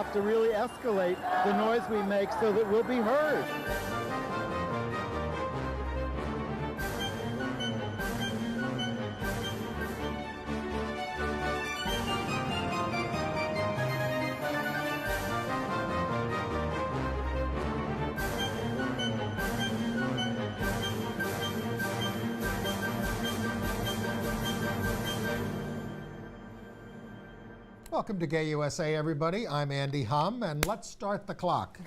have to really escalate the noise we make so that we'll be heard. Welcome to Gay USA, everybody. I'm Andy Hum, and let's start the clock.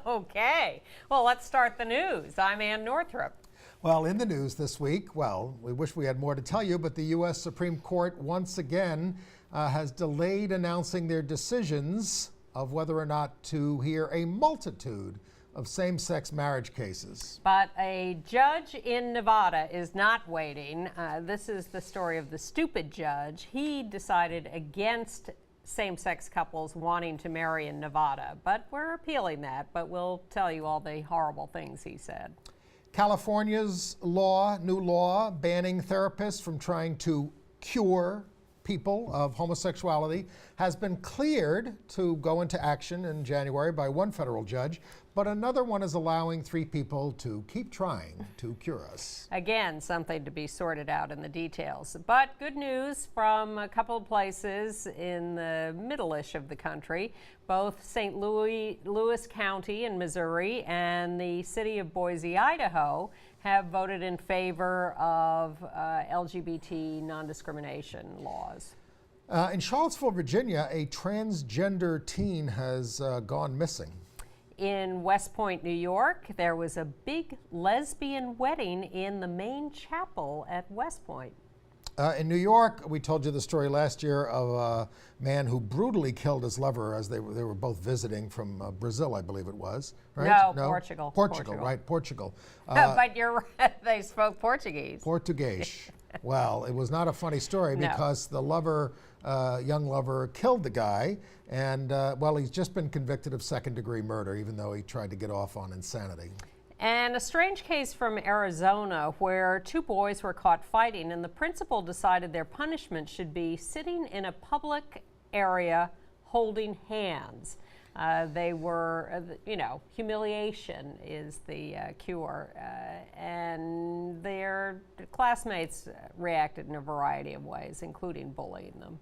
Okay. Well, let's start the news. I'm Ann Northrup. Well, in the news this week, we wish we had more to tell you, but the U.S. Supreme Court once again has delayed announcing their decisions of whether or not to hear a multitude of same-sex marriage cases. But a judge in Nevada is not waiting. This is the story of the stupid judge. He decided against same-sex couples wanting to marry in Nevada, but we're appealing that, but we'll tell you all the horrible things he said. California's new law banning therapists from trying to cure people of homosexuality has been cleared to go into action in January by one federal judge, but another one is allowing 3 people to keep trying to cure us. Again, something to be sorted out in the details. But good news from a couple of places in the middle-ish of the country. Both St. Louis County in Missouri and the city of Boise, Idaho, have voted in favor of LGBT non-discrimination laws. In Charlottesville, Virginia, a transgender teen has gone missing. In West Point, New York, there was a big lesbian wedding in the main chapel at West Point. In New York, we told you the story last year of a man who brutally killed his lover as they were both visiting from Brazil, I believe it was. Right? No, Portugal. Portugal, right, Portugal. But you're right, they spoke Portuguese. Portuguese. Well, it was not a funny story because the lover, young lover, killed the guy, and he's just been convicted of second-degree murder, even though he tried to get off on insanity. And a strange case from Arizona where 2 boys were caught fighting, and the principal decided their punishment should be sitting in a public area holding hands. They were, humiliation is the cure, and their classmates reacted in a variety of ways, including bullying them.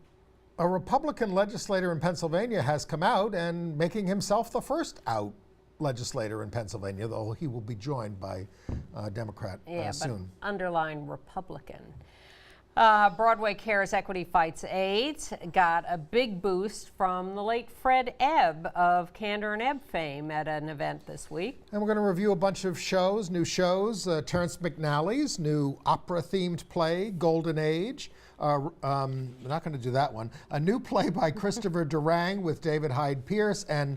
A Republican legislator in Pennsylvania has come out and making himself the first out legislator in Pennsylvania, though he will be joined by a Democrat soon. But underline Republican. Broadway Cares Equity Fights AIDS got a big boost from the late Fred Ebb of Candor and Ebb fame at an event this week. And we're going to review a bunch of new shows. Terrence McNally's new opera-themed play, Golden Age. We're not going to do that one. A new play by Christopher Durang with David Hyde Pierce, and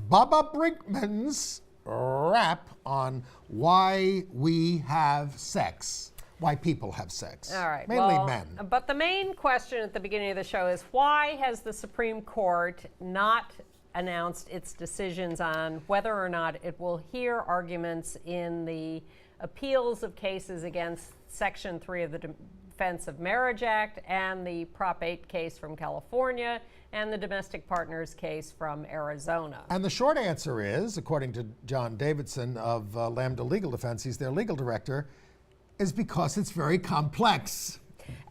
Baba Brinkman's rap on why we have sex. Why people have sex. All right. Mainly men. But the main question at the beginning of the show is, why has the Supreme Court not announced its decisions on whether or not it will hear arguments in the appeals of cases against Section 3 of the Defense of Marriage Act and the Prop 8 case from California and the Domestic Partners case from Arizona? And the short answer is, according to John Davidson of Lambda Legal Defense, he's their legal director, is because it's very complex.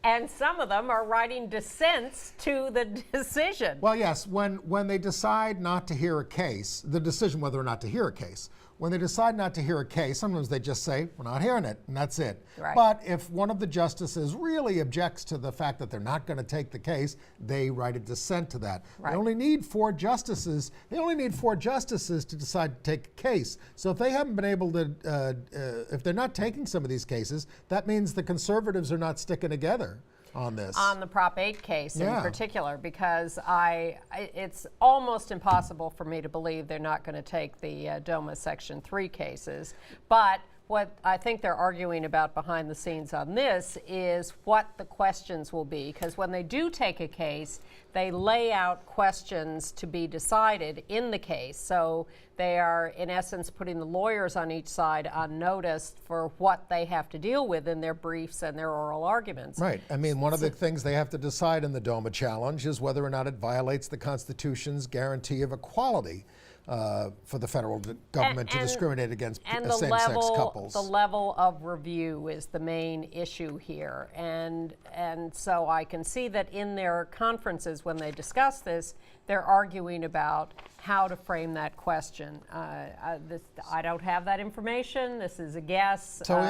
And some of them are writing dissents to the decision. Well, yes, when they decide not to hear a case, the decision whether or not to hear a case, when they decide not to hear a case, sometimes they just say, we're not hearing it, and that's it. Right. But if one of the justices really objects to the fact that they're not going to take the case, they write a dissent to that. Right. They only need 4 justices. They only need 4 justices to decide to take a case. So if they haven't been able to, if they're not taking some of these cases, that means the conservatives are not sticking together on this. On the Prop 8 case in particular, because it's almost impossible for me to believe they're not going to take the DOMA Section 3 cases. But What I think they're arguing about behind the scenes on this is what the questions will be, because when they do take a case, they lay out questions to be decided in the case. So they are, in essence, putting the lawyers on each side on notice for what they have to deal with in their briefs and their oral arguments. Right. I mean, one of the things they have to decide in the DOMA challenge is whether or not it violates the Constitution's guarantee of equality for the federal government to discriminate against same-sex couples. The level of review is the main issue here, and so I can see that in their conferences when they discuss this, they're arguing about how to frame that question. I don't have that information. This is a guess. So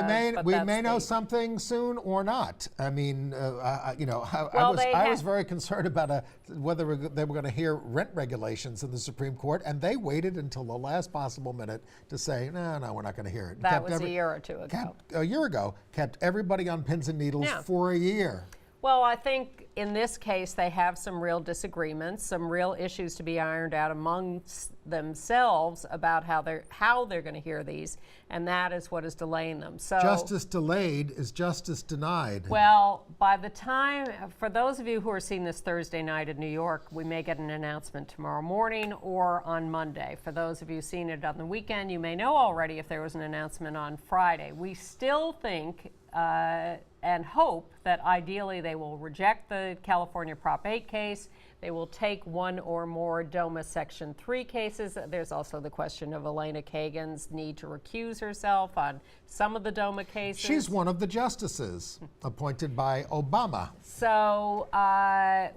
we may know the something soon or not. I mean, Well, I was very concerned about whether they were going to hear rent regulations in the Supreme Court, and they waited until the last possible minute to say, no, we're not going to hear it. That was a year or two ago. A year ago, kept everybody on pins and needles for a year. Well, I think in this case they have some real disagreements, some real issues to be ironed out amongst themselves about how they're going to hear these, and that is what is delaying them. So justice delayed is justice denied. Well, by the time, for those of you who are seeing this Thursday night in New York, we may get an announcement tomorrow morning or on Monday. For those of you seeing it on the weekend, you may know already if there was an announcement on Friday. We still think and hope that ideally they will reject the California Prop 8 case. They will take one or more DOMA Section 3 cases. There's also the question of Elena Kagan's need to recuse herself on some of the DOMA cases. She's one of the justices appointed by Obama. So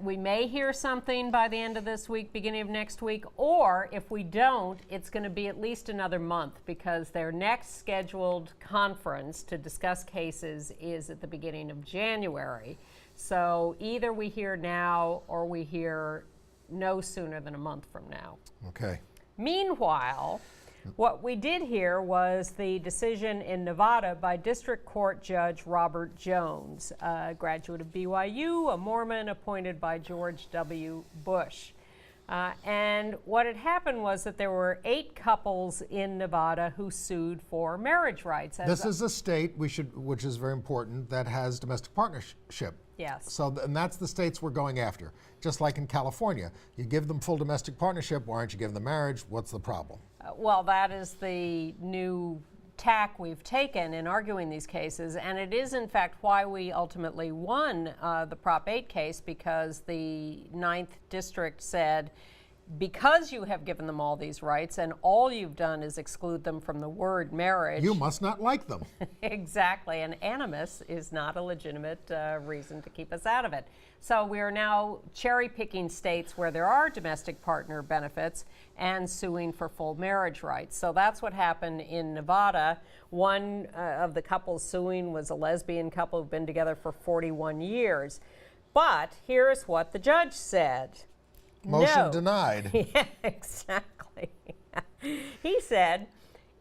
we may hear something by the end of this week, beginning of next week, or if we don't, it's going to be at least another month because their next scheduled conference to discuss cases is at the beginning of January. So either we hear now or we hear no sooner than a month from now. Okay. Meanwhile, what we did hear was the decision in Nevada by District Court Judge Robert Jones, a graduate of BYU, a Mormon appointed by George W. Bush. And what had happened was that there were 8 couples in Nevada who sued for marriage rights. This is a state which is very important, that has domestic partnership. Yes. So, and that's the states we're going after. Just like in California, you give them full domestic partnership. Why aren't you giving them marriage? What's the problem? Well, that is the new tack we've taken in arguing these cases, and it is in fact why we ultimately won the Prop 8 case, because the 9th District said, because you have given them all these rights and all you've done is exclude them from the word marriage. You must not like them. Exactly, and animus is not a legitimate reason to keep us out of it. So we are now cherry-picking states where there are domestic partner benefits and suing for full marriage rights. So that's what happened in Nevada. One of the couples suing was a lesbian couple who've been together for 41 years. But here's what the judge said. Motion denied. Yeah, exactly. He said,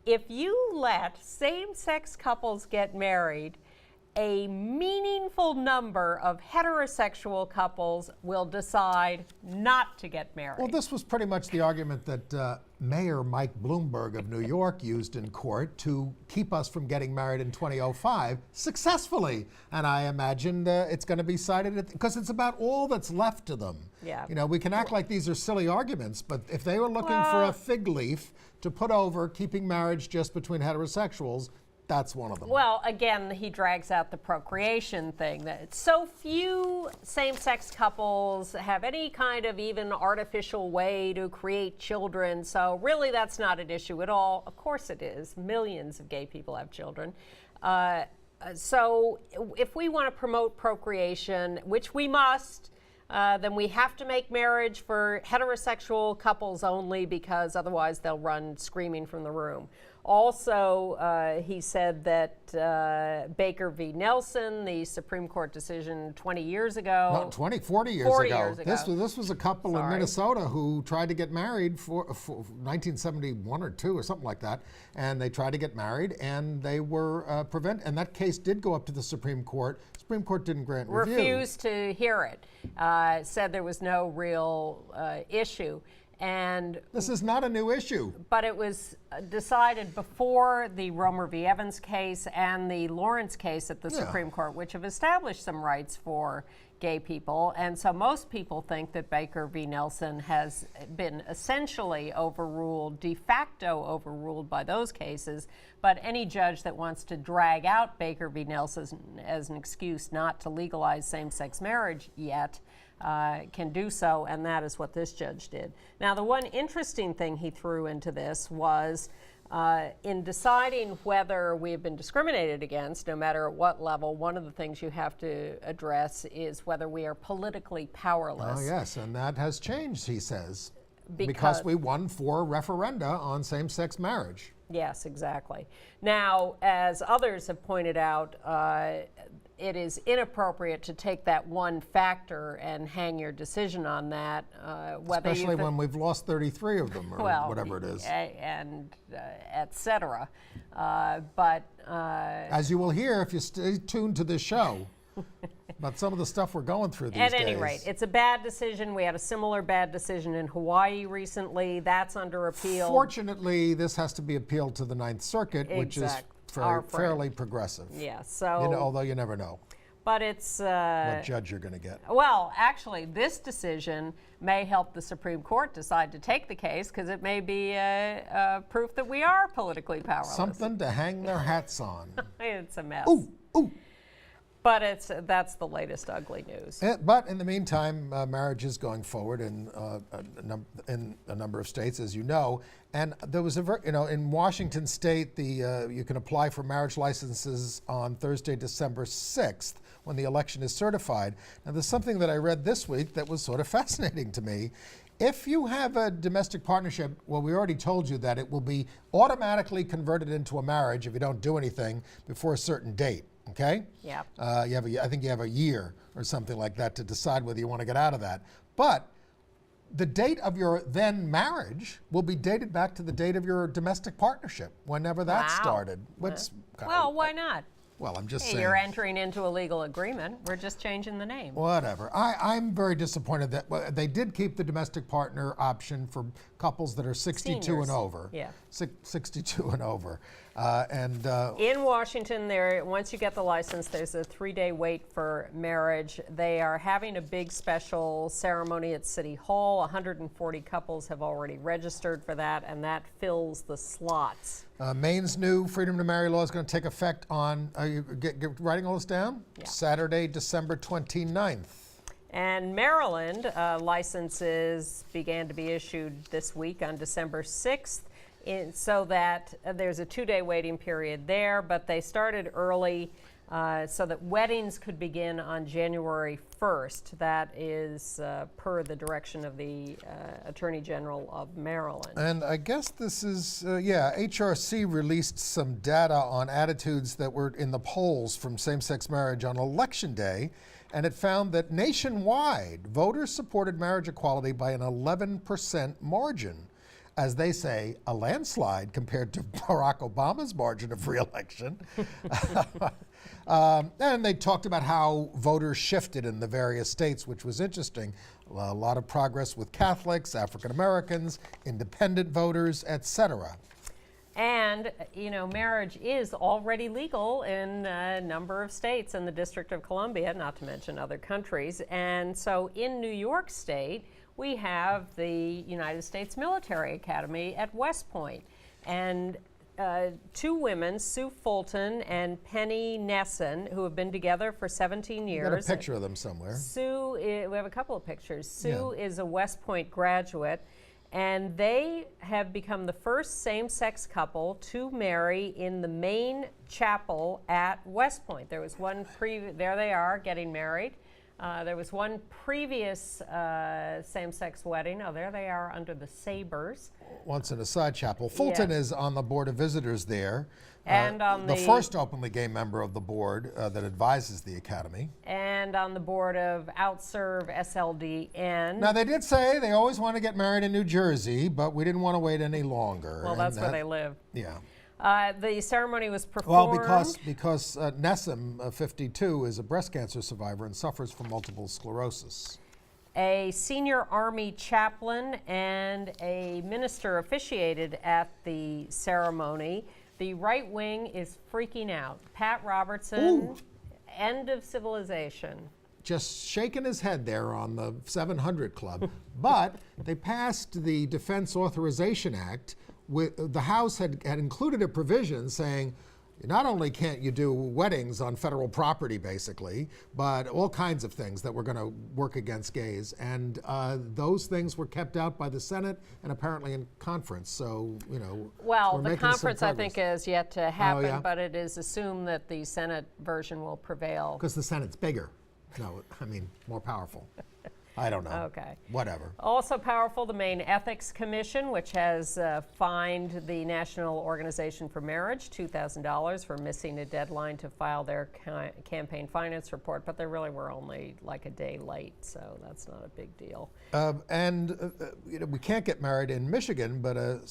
if you let same-sex couples get married, a meaningful number of heterosexual couples will decide not to get married. Well, this was pretty much the argument that Mayor Mike Bloomberg of New York used in court to keep us from getting married in 2005 successfully. And I imagine it's going to be cited because it's about all that's left to them. Yeah. You know, we can act like these are silly arguments, but if they were looking for a fig leaf to put over keeping marriage just between heterosexuals, that's one of them. Well, again, he drags out the procreation thing. That so few same-sex couples have any kind of even artificial way to create children. So really, that's not an issue at all. Of course it is. Millions of gay people have children. So if we want to promote procreation, which we must, then we have to make marriage for heterosexual couples only, because otherwise they'll run screaming from the room. Also, he said that Baker v. Nelson, the Supreme Court decision 20 years ago. Not 20, 40 years 40 ago. years ago. This was a couple in Minnesota who tried to get married for 1971 or 2 or something like that. And they tried to get married and they were prevented. And that case did go up to the Supreme Court. Supreme Court didn't grant review. Refused to hear it. Said there was no real issue. And This is not a new issue. but it was decided before the Romer v. Evans case and the Lawrence case at the Supreme Court, which have established some rights for gay people. And so most people think that Baker v. Nelson has been essentially overruled, de facto overruled by those cases. But any judge that wants to drag out Baker v. Nelson as an excuse not to legalize same-sex marriage yet can do so, and that is what this judge did. Now, the one interesting thing he threw into this was in deciding whether we have been discriminated against, no matter at what level, one of the things you have to address is whether we are politically powerless. Oh, yes, and that has changed, he says, Because- because we won 4 referenda on same-sex marriage. Yes, exactly. Now, as others have pointed out, it is inappropriate to take that one factor and hang your decision on that. Whether Especially when we've lost 33 of them, or whatever it is. And et cetera. But As you will hear if you stay tuned to this show, about some of the stuff we're going through these at days. any rate, it's a bad decision. We had a similar bad decision in Hawaii recently. That's under appeal. Fortunately, this has to be appealed to the Ninth Circuit, which is Our friend. fairly progressive. Yeah, so, Although you never know but it's, what judge you're going to get. well, actually, this decision may help the Supreme Court decide to take the case because it may be proof that we are politically powerless. Something to hang their hats on. It's a mess. Ooh, ooh. But that's the latest ugly news. But in the meantime, marriage is going forward in a number of states, as you know. And there was in Washington State, you can apply for marriage licenses on Thursday, December 6th, when the election is certified. Now, there's something that I read this week that was sort of fascinating to me. If you have a domestic partnership, well, we already told you that it will be automatically converted into a marriage if you don't do anything before a certain date. Okay? Yeah. I think you have a year or something like that to decide whether you want to get out of that. But the date of your then marriage will be dated back to the date of your domestic partnership, whenever that Wow. started. Which, Well, why not? well, I'm just Hey, saying. you're entering into a legal agreement. We're just changing the name. Whatever. I'm very disappointed that they did keep the domestic partner option for couples that are 62 Seniors. and over. Yeah. 62 and over. In Washington, once you get the license, there's a 3-day wait for marriage. They are having a big special ceremony at City Hall. 140 couples have already registered for that, and that fills the slots. Maine's new freedom to marry law is going to take effect on, are you writing all this down? Yeah. Saturday, December 29th. And Maryland, licenses began to be issued this week on December 6th. So that there's a 2-day waiting period there, but they started early so that weddings could begin on January 1st. That is per the direction of the Attorney General of Maryland. And I guess this is, HRC released some data on attitudes that were in the polls from same-sex marriage on Election Day, and it found that nationwide, voters supported marriage equality by an 11% margin. As they say, a landslide compared to Barack Obama's margin of re-election. And they talked about how voters shifted in the various states, which was interesting. A lot of progress with Catholics, African Americans, independent voters, etc. And, marriage is already legal in a number of states in the District of Columbia, not to mention other countries. And so in New York State, we have the United States Military Academy at West Point. And 2 women, Sue Fulton and Penny Nesson, who have been together for 17 years. Got a picture of them somewhere. Sue, we have a couple of pictures. Sue is a West Point graduate, and they have become the first same-sex couple to marry in the main chapel at West Point. There was one there they are getting married. There was one previous same-sex wedding. Oh, there they are under the sabers. Once in a side chapel. Fulton is on the Board of Visitors there. And on the first openly gay member of the board that advises the Academy. And on the board of OutServe SLDN. Now, they did say they always want to get married in New Jersey, but we didn't want to wait any longer. Well, that's where they live. Yeah. The ceremony was performed. Well, because Nessim, 52, is a breast cancer survivor and suffers from multiple sclerosis. A senior Army chaplain and a minister officiated at the ceremony. The right wing is freaking out. Pat Robertson, Ooh. end of civilization. Just shaking his head there on the 700 Club. But they passed the Defense Authorization Act. The House had included a provision saying, not only can't you do weddings on federal property, basically, but all kinds of things that were going to work against gays. And those things were kept out by the Senate and apparently in conference. So, you know, Well, we're the making some conference, I progress. think, is yet to happen, yeah? but it is assumed that the Senate version will prevail. Because the Senate's bigger. No, I mean, more powerful. I don't know. Okay. Whatever. Also powerful, the Maine Ethics Commission, which has fined the National Organization for Marriage $2,000 for missing a deadline to file their campaign finance report, but they really were only like a day late, so that's not a big deal. You know, we can't get married in Michigan, but a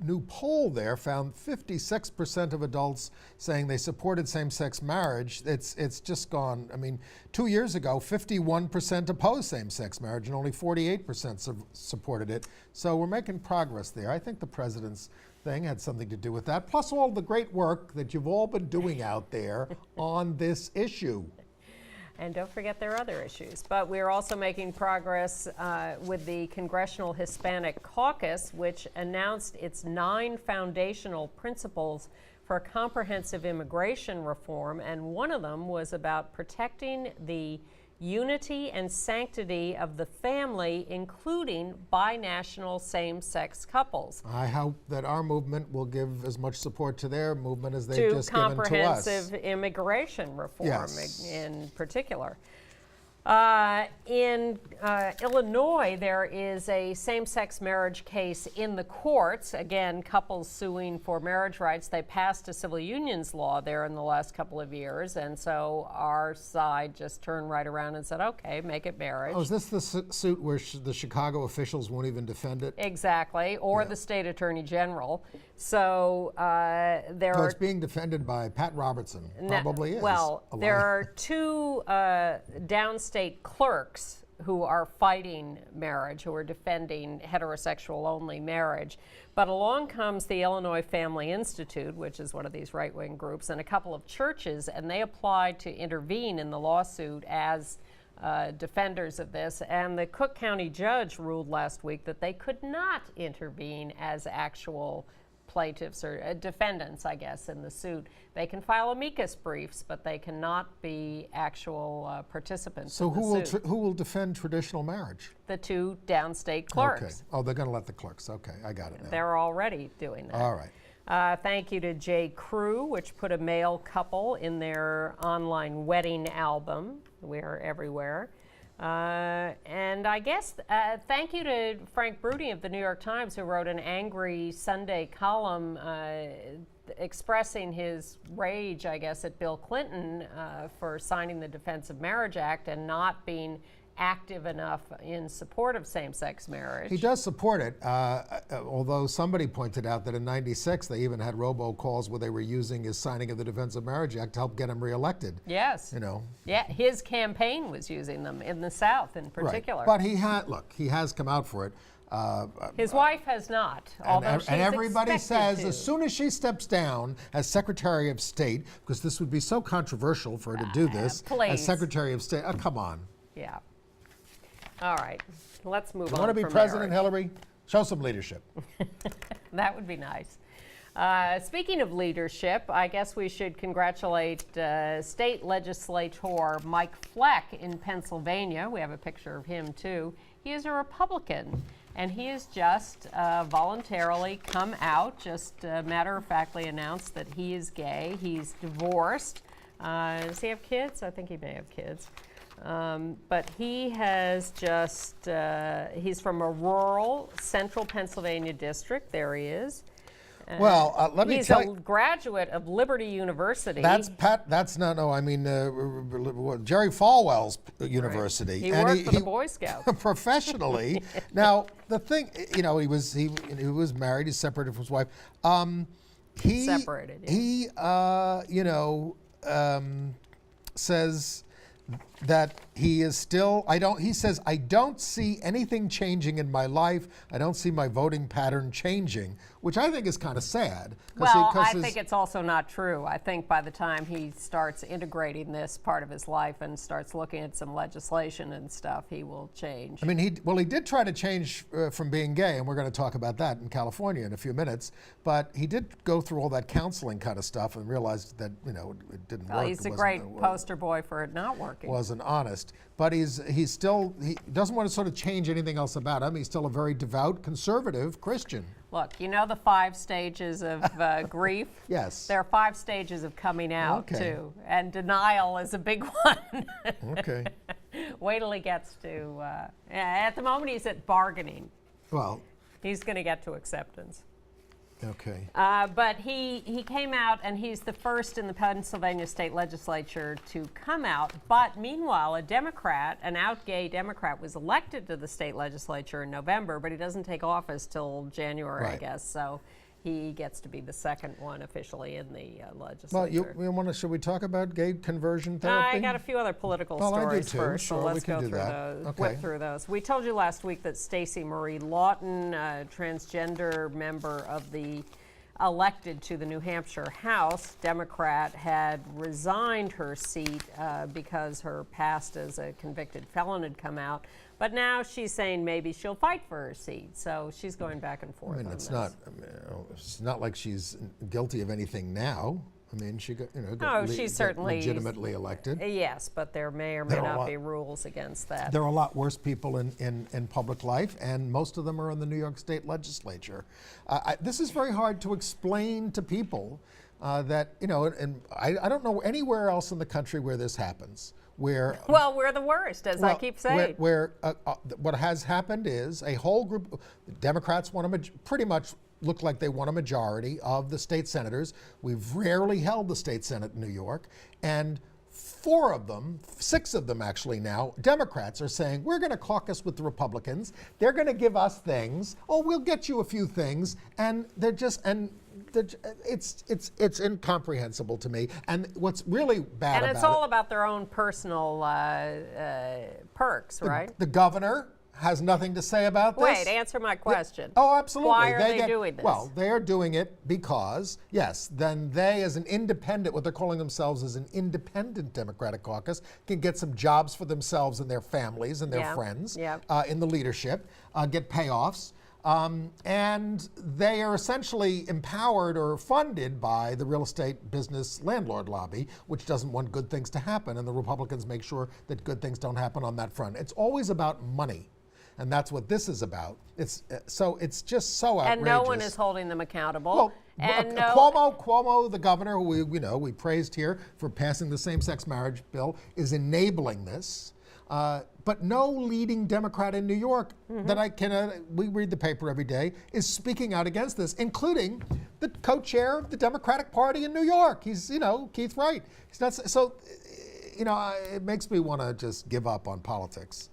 new poll there found 56% of adults saying they supported same-sex marriage. It's just gone. I mean, 2 years ago, 51% opposed same-sex marriage, and only 48% supported it. So we're making progress there. I think the president's thing had something to do with that, plus all the great work that you've all been doing out there on this issue. And don't forget there are other issues. But we're also making progress with the Congressional Hispanic Caucus, which announced its 9 foundational principles for comprehensive immigration reform. And one of them was about protecting the unity and sanctity of the family, including binational same-sex couples. I hope that our movement will give as much support to their movement as they've just given to us. Comprehensive immigration reform, Yes. in particular. In Illinois, there is a same-sex marriage case in the courts. Again, couples suing for marriage rights. They passed a civil unions law there in the last couple of years, and so our side just turned right around and said, okay, make it marriage. Oh, is this the suit where the Chicago officials won't even defend it? Exactly, or the state attorney general. So there No, are... it's being defended by Pat Robertson. Probably is. Well, a there lot. are 2 downstate clerks who are fighting marriage, who are defending heterosexual-only marriage. But along comes the Illinois Family Institute, which is one of these right-wing groups, and a couple of churches, and they applied to intervene in the lawsuit as defenders of this. And the Cook County judge ruled last week that they could not intervene as actual plaintiffs or defendants, I guess, in the suit. They can file amicus briefs, but they cannot be actual participants So in the suit. who will defend traditional marriage? The 2 downstate clerks. Okay. Oh, they're going to let the clerks. Okay, I got it now. They're already doing that. All right. Thank you to J. Crew, which put a male couple in their online wedding album. We're everywhere. And I guess thank you to Frank Bruni of the New York Times, who wrote an angry Sunday column expressing his rage, I guess, at Bill Clinton for signing the Defense of Marriage Act and not being active enough in support of same-sex marriage. He does support it, although somebody pointed out that in '96 they even had robocalls where they were using his signing of the Defense of Marriage Act to help get him reelected. Yes. You know. Yeah, his campaign was using them in the South in particular. Right. But he has come out for it. His wife has not, although she's and everybody expected says to. as soon as she steps down as Secretary of State, because this would be so controversial for her to do this please. as Secretary of State. Oh, come on. Yeah. All right, let's move on. You want to be from president, marriage. Hillary? Show some leadership. That would be nice. Speaking of leadership, I guess we should congratulate state legislator Mike Fleck in Pennsylvania. We have a picture of him, too. He is a Republican, and he has just voluntarily come out, just matter-of-factly announced that he is gay. He's divorced. Does he have kids? I think he may have kids. But he has just, he's from a rural central Pennsylvania district. There he is. Well, let me tell you. He's a graduate of Liberty University. That's I mean Jerry Falwell's university. He and worked for the Boy Scouts. Professionally. Now, the thing, you know, he was married, he's separated from his wife. Separated, yeah. He, says that he is still, he says, I don't see anything changing in my life. I don't see my voting pattern changing, which I think is kind of sad. Well, I think it's also not true. I think by the time he starts integrating this part of his life and starts looking at some legislation and stuff, he will change. I mean, he did try to change from being gay, and we're going to talk about that in California in a few minutes, but he did go through all that counseling kind of stuff and realized that, it didn't work. He's a great poster boy for it not working. Wasn't honest. But he doesn't want to sort of change anything else about him. He's still a very devout, conservative Christian. Look, you know the 5 stages of grief? Yes. There are 5 stages of coming out, Okay. too. And denial is a big one. Okay. Wait till he gets to, at the moment he's at bargaining. Well, He's going to get to acceptance. okay. But he came out, and he's the first in the Pennsylvania state legislature to come out. But meanwhile, an out gay Democrat, was elected to the state legislature in November, but he doesn't take office till January, I Right. guess. So he gets to be the second one officially in the legislature. Well, should we talk about gay conversion therapy? I got a few other political Well, I do stories too. first, Sure, so we let's can go do through that. those. Okay. Whip through those. We told you last week that Stacey Marie Lawton, a transgender member of the elected to the New Hampshire House, Democrat, had resigned her seat because her past as a convicted felon had come out. But now she's saying maybe she'll fight for her seat. So she's going back and forth. I mean, on it's this. it's not like she's guilty of anything now. I mean, she got, she's certainly legitimately elected. Yes, but there may or may There are a not lot- be rules against that. There are a lot worse people in public life, and most of them are in the New York State legislature. This is very hard to explain to people that, and I don't know anywhere else in the country where this happens. Well, we're the worst, as I keep saying. What has happened is a whole group, Democrats pretty much look like they won a majority of the state senators. We've rarely held the state Senate in New York, and 6 of them actually now, Democrats are saying, we're going to caucus with the Republicans. They're going to give us things. Oh, we'll get you a few things. And it's incomprehensible to me. And what's really bad And it's all about their own personal perks, right? the governor has nothing to say about this. Wait, answer my question. Oh, absolutely. Why are they doing this? Well, they are doing it because, yes, then they, as an independent, what they're calling themselves as an independent Democratic caucus, can get some jobs for themselves and their families and their friends in the leadership, get payoffs. And they are essentially empowered or funded by the real estate business landlord lobby, which doesn't want good things to happen, and the Republicans make sure that good things don't happen on that front. It's always about money. And that's what this is about. It's just so outrageous. And no one is holding them accountable. Well, and Cuomo, the governor, who we praised here for passing the same-sex marriage bill, is enabling this. But no leading Democrat in New York that we read the paper every day, is speaking out against this, including the co-chair of the Democratic Party in New York. He's, Keith Wright. He's not so. It makes me want to just give up on politics.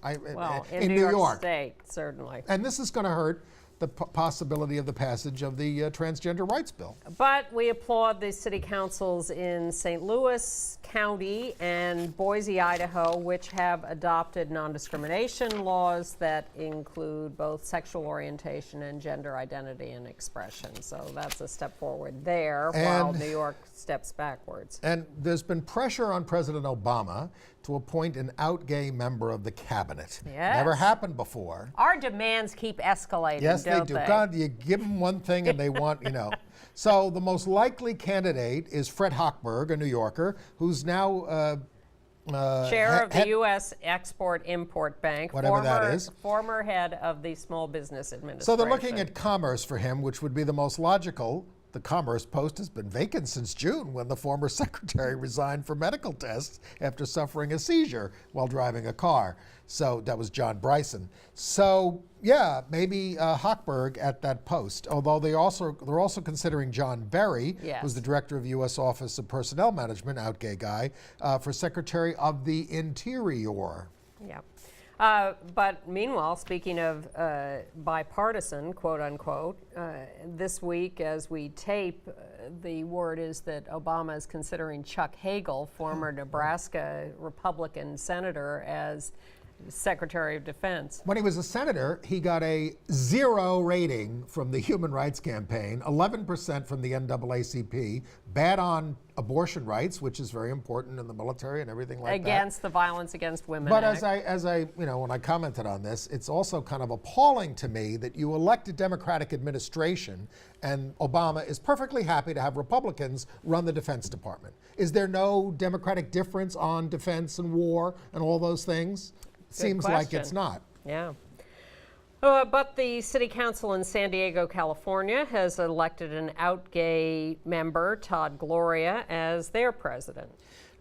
In New York State, certainly. And this is going to hurt the possibility of the passage of the transgender rights bill. But we applaud the city councils in St. Louis County and Boise, Idaho, which have adopted non-discrimination laws that include both sexual orientation and gender identity and expression. So that's a step forward there, while New York steps backwards. And there's been pressure on President Obama to appoint an out gay member of the cabinet. Yes. Never happened before. Our demands keep escalating, Yes, don't they do. God, you give them one thing and they want, So the most likely candidate is Fred Hochberg, a New Yorker, who's now chair of the U.S. Export-Import Bank, whatever that is. Former head of the Small Business Administration. So they're looking at commerce for him, which would be the most logical. The commerce post has been vacant since June, when the former secretary resigned for medical tests after suffering a seizure while driving a car. So that was John Bryson. So yeah, maybe Hochberg at that post. Although they're also considering John Berry, who's the director of U.S. Office of Personnel Management, out gay guy, for Secretary of the Interior. Yeah. But meanwhile, speaking of bipartisan, quote unquote, this week as we tape, the word is that Obama is considering Chuck Hagel, former Nebraska Republican senator, as Secretary of Defense. When he was a senator, he got a 0 rating from the Human Rights Campaign, 11% from the NAACP, bad on abortion rights, which is very important in the military and everything like that. Against the Violence Against Women But Act. as I, when I commented on this, it's also kind of appalling to me that you elect a Democratic administration and Obama is perfectly happy to have Republicans run the Defense Department. Is there no democratic difference on defense and war and all those things? Seems like it's not. Yeah. But the city council in San Diego, California has elected an out gay member, Todd Gloria, as their president.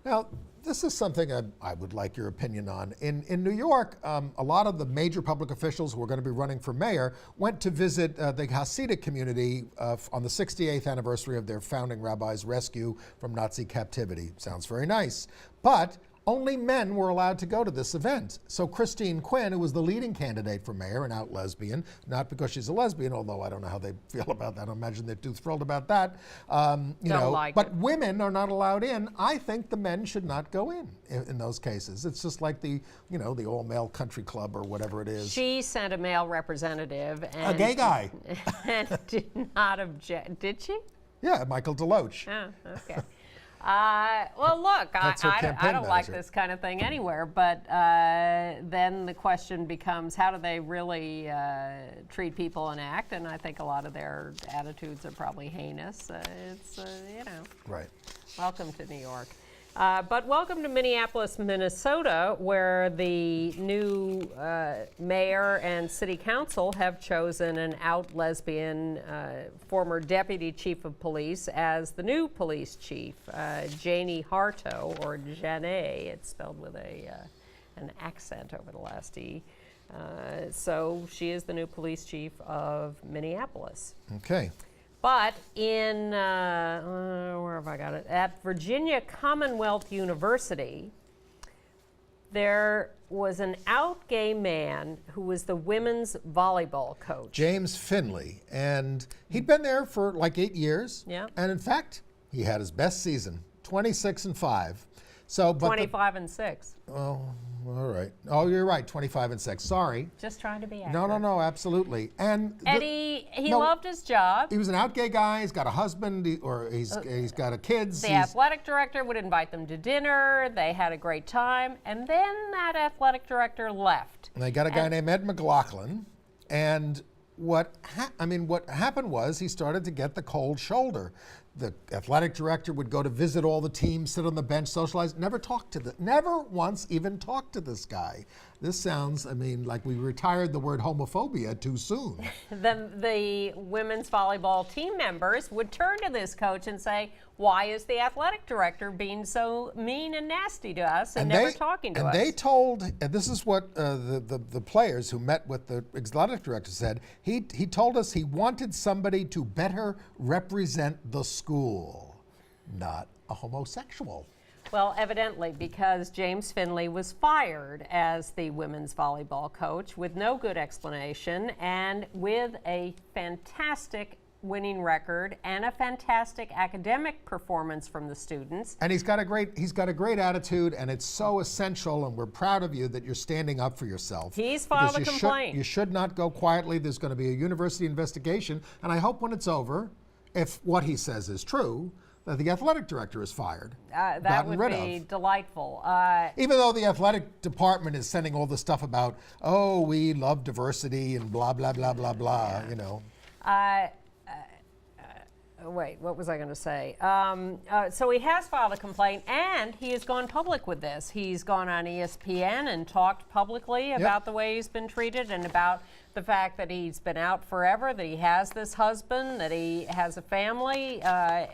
Now, this is something I would like your opinion on. In New York, a lot of the major public officials who are going to be running for mayor went to visit the Hasidic community on the 68th anniversary of their founding rabbi's rescue from Nazi captivity. Sounds very nice. But only men were allowed to go to this event. So Christine Quinn, who was the leading candidate for mayor, an out lesbian, not because she's a lesbian, although I don't know how they feel about that. I imagine they're too thrilled about that. But women are not allowed in. I think the men should not go in those cases. It's just like the all-male country club or whatever it is. She sent a male representative. And a gay guy. And did not object. Did she? Yeah, Michael DeLoach. Oh, okay. Well, look, I don't like this kind of thing anywhere, but then the question becomes, how do they really treat people and act? And I think a lot of their attitudes are probably heinous. Right. Welcome to New York. But welcome to Minneapolis, Minnesota, where the new mayor and city council have chosen an out lesbian former deputy chief of police as the new police chief, Janie Harto, or Janae. It's spelled with an accent over the last E. So she is the new police chief of Minneapolis. Okay. But in, where have I got it? At Virginia Commonwealth University, there was an out gay man who was the women's volleyball coach. James Finley. And he'd been there for like 8 years. Yeah. And in fact, he had his best season, 26-5. So, but 25-6. Oh, all right. Oh, you're right, 25-6. Sorry. Just trying to be accurate. No, absolutely. And Eddie, he loved his job. He was an out gay guy. He's got a husband, he's got a kids. The athletic director would invite them to dinner. They had a great time, and then that athletic director left. And they got a guy named Ed McLaughlin, and what happened was he started to get the cold shoulder. The athletic director would go to visit all the teams, sit on the bench, socialize, never once even talked to this guy. This sounds, like we retired the word homophobia too soon. Then the women's volleyball team members would turn to this coach and say, why is the athletic director being so mean and nasty to us and never talking to us? And they told, and this is what the players who met with the athletic director said, he told us he wanted somebody to better represent the school, not a homosexual. Well, evidently, because James Finley was fired as the women's volleyball coach with no good explanation and with a fantastic winning record and a fantastic academic performance from the students. And he's got a great attitude, and it's so essential, and we're proud of you that you're standing up for yourself. He's filed a complaint. You should not go quietly. There's going to be a university investigation, and I hope when it's over, if what he says is true, that the athletic director is fired. That would be delightful. Even though the athletic department is sending all the stuff about, we love diversity and blah, blah, blah, blah, blah, Wait, what was I going to say? So he has filed a complaint, and he has gone public with this. He's gone on ESPN and talked publicly about the way he's been treated and about the fact that he's been out forever, that he has this husband, that he has a family.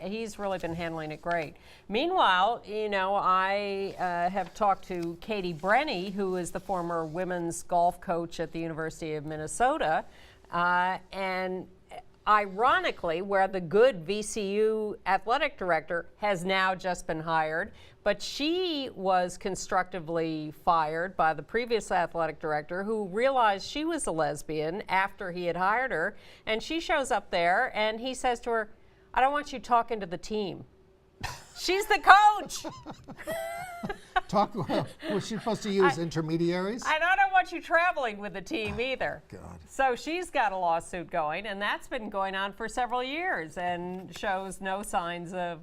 He's really been handling it great. Meanwhile, I have talked to Katie Brenny, who is the former women's golf coach at the University of Minnesota, and ironically, where the good VCU athletic director has now just been hired, but she was constructively fired by the previous athletic director who realized she was a lesbian after he had hired her. And she shows up there and he says to her, "I don't want you talking to the team." She's the coach. Was she supposed to use intermediaries? And I don't want you traveling with the team either. God. So she's got a lawsuit going, and that's been going on for several years and shows no signs of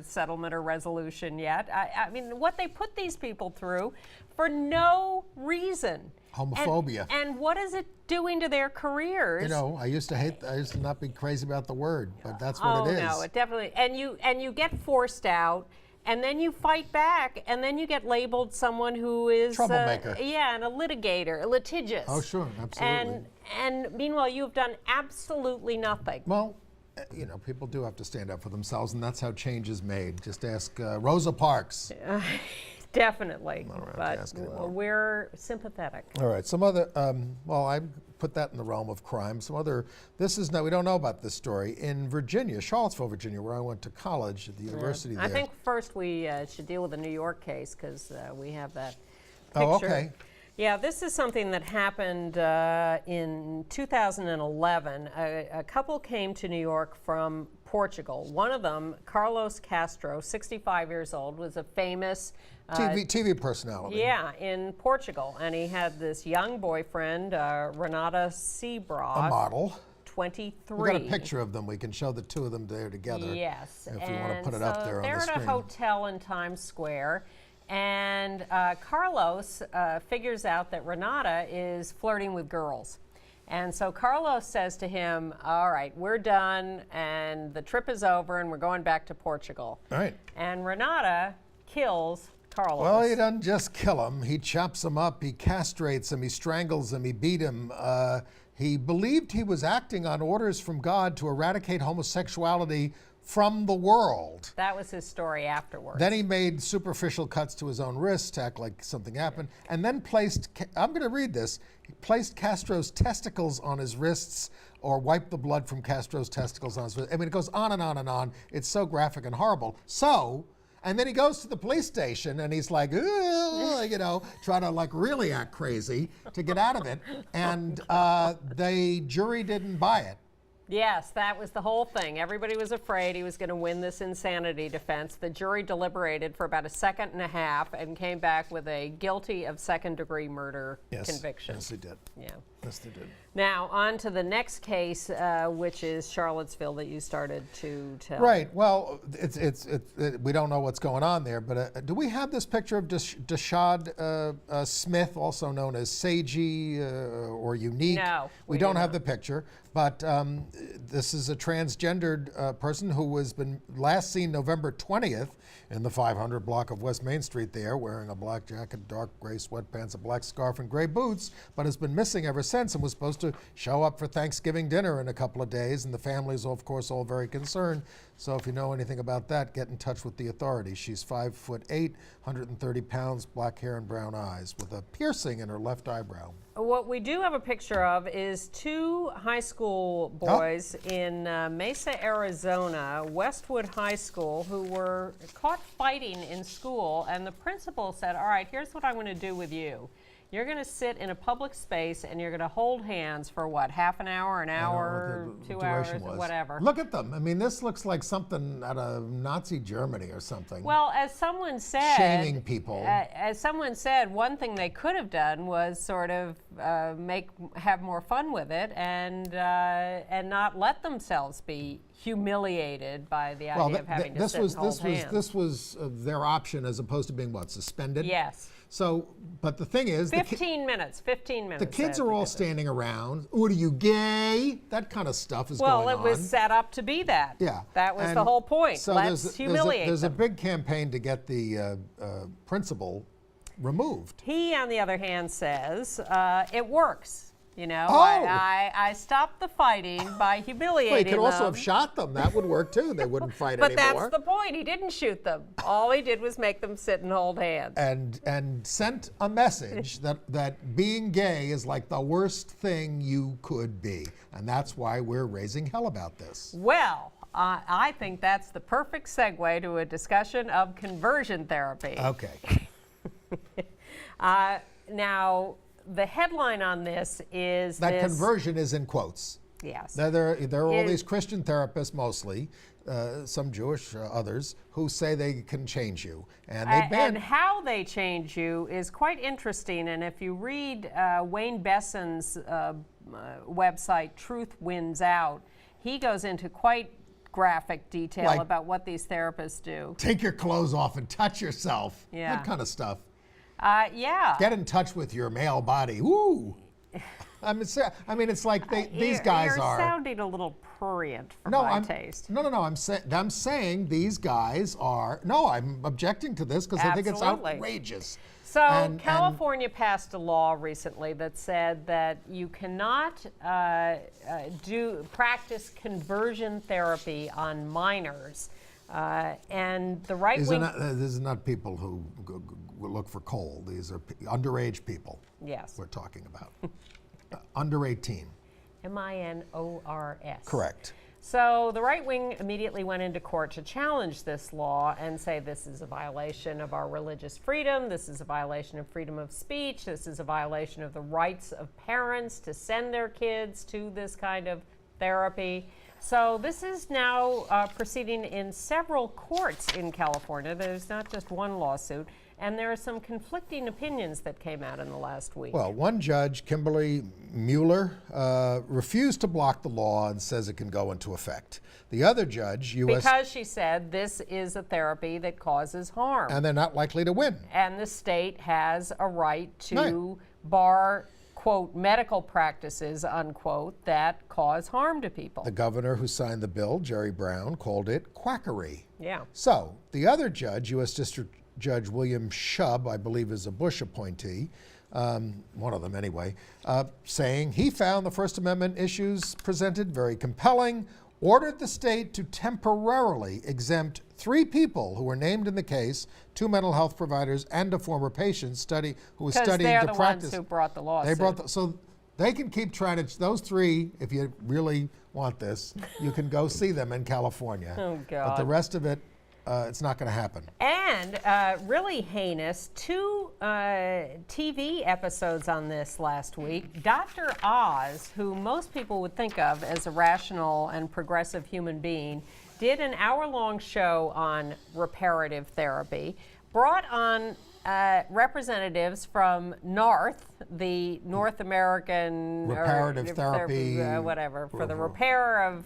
settlement or resolution yet. I mean, what they put these people through for no reason. Homophobia. And what is it doing to their careers? You know, I used to not be crazy about the word, but that's what it is. Oh no, it definitely. And you get forced out, and then you fight back, and then you get labeled someone who is troublemaker. And a litigator, litigious. Oh sure, absolutely. And meanwhile, you've done absolutely nothing. Well, you know, people do have to stand up for themselves, and that's how change is made. Just ask Rosa Parks. Definitely, I don't have to but ask anymore. we're sympathetic. All right, some other, well, I put that in the realm of crime. Some other, we don't know about this story. In Virginia, Charlottesville, Virginia, where I went to college at the university there. I think first we should deal with the New York case because we have that picture. Oh, okay. Yeah, this is something that happened in 2011. A couple came to New York from Portugal. One of them, Carlos Castro, 65 years old, was a famous TV personality. Yeah, in Portugal. And he had this young boyfriend, Renata Seabrook. A model. 23. We've got a picture of them. We can show the two of them there together. Yes. If you want to put it up there on the they're screen. at a hotel in Times Square. And Carlos figures out that Renata is flirting with girls. And so Carlos says to him, "All right, we're done, and the trip is over, and we're going back to Portugal." All right. And Renata kills Carlos. Well, he doesn't just kill him. He chops him up, he castrates him, he strangles him, he beat him. He believed he was acting on orders from God to eradicate homosexuality from the world. That was his story afterwards. Then he made superficial cuts to his own wrists to act like something happened, and then placed, I'm going to read this, he placed Castro's testicles on his wrists or wiped the blood from Castro's testicles on his wrists. I mean, it goes on and on and on. It's so graphic and horrible. So, and then he goes to the police station and he's like, "Ooh," you know, trying to like really act crazy to get out of it. And the jury didn't buy it. Yes, that was the whole thing. Everybody was afraid he was going to win this insanity defense. The jury deliberated for about a second and a half and came back with a guilty of second-degree murder conviction. Yes, they did. Yeah. Yes, they did. Now, on to the next case, which is Charlottesville that you started to tell. Right. Well, we don't know what's going on there, but do we have this picture of Dashad Smith, also known as Seiji or Unique? No, we don't have the picture, but this is a transgendered person who was been last seen November 20th in the 500 block of West Main Street there, wearing a black jacket, dark gray sweatpants, a black scarf, and gray boots, but has been missing ever since and was supposed to show up for Thanksgiving dinner in a couple of days, and the family is, of course, all very concerned. So if you know anything about that, get in touch with the authorities. She's 5'8", 130 pounds, black hair and brown eyes, with a piercing in her left eyebrow. What we do have a picture of is two high school boys in Mesa, Arizona, Westwood High School, who were caught fighting in school, and the principal said, "All right, here's what I'm going to do with you. You're going to sit in a public space and you're going to hold hands for what, half an hour, an hour, 2 hours, whatever." Look at them. I mean, this looks like something out of Nazi Germany or something. Well, as someone said, shaming people. As someone said, one thing they could have done was sort of have more fun with it and not let themselves be humiliated by the idea of having to sit and hold hands. This was their option as opposed to being what, suspended? Yes. So, but the thing is, 15 minutes. the kids are all standing around. What are you, gay? That kind of stuff is going on. Well, it was set up to be that. Yeah. That was the whole point. So Let's humiliate there's a them. big campaign to get the principal removed. He, on the other hand, says it works. You know, Oh. I stopped the fighting by humiliating Well, he could also them. have shot them. That would work too. They wouldn't fight But anymore. that's the point. He didn't shoot them. All he did was make them sit and hold hands. And sent a message that being gay is like the worst thing you could be. And that's why we're raising hell about this. Well, I think that's the perfect segue to a discussion of conversion therapy. Okay. Now, the headline on this is That conversion is in quotes. Yes. There are all Is- these Christian therapists mostly, some Jewish, others, who say they can change you. And they ban And how they change you is quite interesting. And if you read Wayne Besson's website, Truth Wins Out, he goes into quite graphic detail Like- about what these therapists do. take your clothes off and touch yourself. Yeah. That kind of stuff. Yeah. Get in touch with your male body. Woo! I mean, it's like these guys You're are. sounding a little prurient for No, my taste. No. I'm saying these guys are. No, I'm objecting to this because I think it's Absolutely. outrageous. So And- California passed a law recently that said that you cannot practice conversion therapy on minors. And the right wing. These are not people who look for coal. These are underage people Yes. we're talking about. Under 18. MINORS. Correct. So the right wing immediately went into court to challenge this law and say this is a violation of our religious freedom, this is a violation of freedom of speech, this is a violation of the rights of parents to send their kids to this kind of therapy. So this is now proceeding in several courts in California. There's not just one lawsuit. And there are some conflicting opinions that came out in the last week. Well, one judge, Kimberly Mueller, refused to block the law and says it can go into effect. The other judge, because she said this is a therapy that causes harm. and they're not likely to win. And the state has a right to Right. bar, quote, medical practices, unquote, that cause harm to people. The governor who signed the bill, Jerry Brown, called it quackery. Yeah. So the other judge, U.S. District Judge William Shub, I believe is a Bush appointee, one of them anyway, saying he found the First Amendment issues presented very compelling, ordered the state to temporarily exempt 3 people who were named in the case, 2 mental health providers and a former patient who was Because studying they're to the practice. ones who brought the lawsuit. They brought so they can keep trying to. Those 3, if you really want this, you can go see them in California. Oh, But the God. rest of it, it's not going to happen. And really heinous, 2 TV episodes on this last week. Dr. Oz, who most people would think of as a rational and progressive human being, did an hour-long show on reparative therapy, brought on representatives from NARTH, the North American Reparative therapy, whatever, for the repair of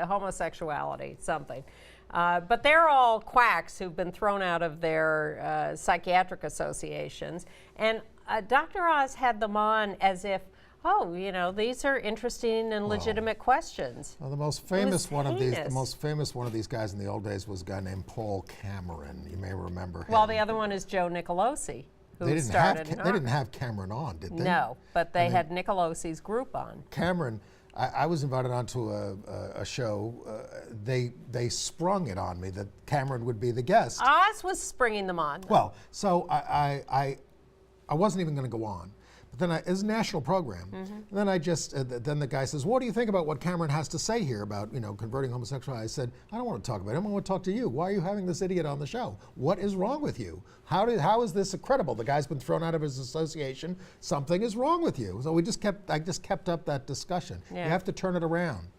homosexuality, something. But they're all quacks who've been thrown out of their psychiatric associations. And Dr. Oz had them on as if, oh, you know, these are interesting and legitimate questions. Well, the most famous one of these, the heinous. most famous one of these guys in the old days was a guy named Paul Cameron. You may remember him. Well, the other one is Joe Nicolosi, who they didn't started have they didn't have Cameron on, did they? No, but they had Nicolosi's group on. Cameron, I was invited onto a show. They sprung it on me that Cameron would be the guest. Oz was springing them on. Well, so I wasn't even going to go on. But then it's a national program. And then then the guy says, "What do you think about what Cameron has to say here about converting homosexuality?" I said, "I don't want to talk about him. I want to talk to you. Why are you having this idiot on the show? What is wrong with you? How is this credible? The guy's been thrown out of his association. Something is wrong with you." So I just kept up that discussion. Yeah. You have to turn it around.